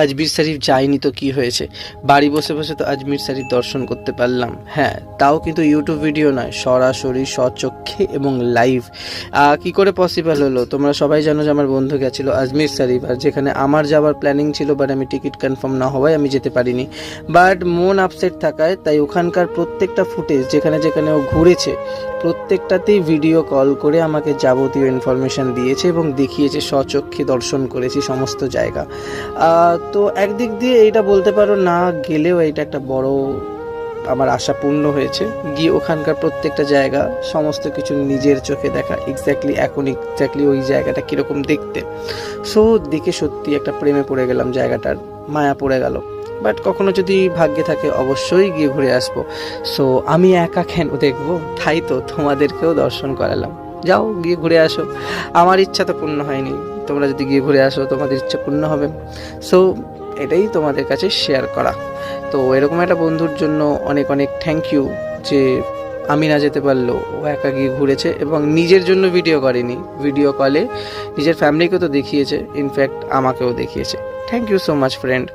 আজমির শরীফ যাইনি তো কি হয়েছে, বাড়ি বসে বসে তো আজমির শরীফ দর্শন করতে পারলাম। হ্যাঁ, তাও কিন্তু ইউটিউব ভিডিও নয়, সরাসরি স্বচক্ষে এবং লাইভ। কি করে পসিবল হলো? তোমরা সবাই জানো যে আমার বন্ধু গেছিলো আজমির শরীফ, আর যেখানে আমার যাওয়ার প্ল্যানিং ছিল, বাট আমি টিকিট কনফার্ম না হওয়ায় আমি যেতে পারিনি। বাট মন আপসেট থাকায় তাই ওখানকার প্রত্যেকটা ফুটেজ যেখানে যেখানে ও ঘুরেছে প্রত্যেকটাতেই ভিডিও কল করে আমাকে যাবতীয় ইনফরমেশান দিয়েছে এবং দেখিয়েছে, স্বচক্ষে দর্শন করেছি সমস্ত জায়গা। তো একদিক দিয়ে এইটা বলতে পারো, না গেলেও এইটা একটা বড় আমার আশা পূর্ণ হয়েছে, গিয়ে ওখানকার প্রত্যেকটা জায়গা সমস্ত কিছু নিজের চোখে দেখা, এক্স্যাক্টলি ওই জায়গাটা কীরকম দেখতে। সো দেখে সত্যি একটা প্রেমে পড়ে গেলাম, জায়গাটার মায়া পড়ে গেল। বাট কখনো যদি ভাগ্যে থাকে অবশ্যই গিয়ে ঘুরে আসবো। সো আমি একা কেন দেখবো, তাই তো তোমাদেরকেও দর্শন করালাম, যাও গিয়ে ঘুরে আসো। আমার ইচ্ছা তো পূর্ণ হয়নি, তোমরা যদি গিয়ে ঘুরে আসো তোমাদের ইচ্ছা পূর্ণ হবে। সো এটাই তোমাদের কাছে শেয়ার করা। তো এরকম একটা বন্ধুর জন্য অনেক অনেক থ্যাংক ইউ, যে আমি না যেতে পারলেও ও একা গিয়ে ঘুরেছে এবং নিজের জন্য ভিডিও করেনি, ভিডিও কলে নিজের ফ্যামিলিকে তো দেখিয়েছে, ইনফ্যাক্ট আমাকেও দেখিয়েছে। Thank you so much friend.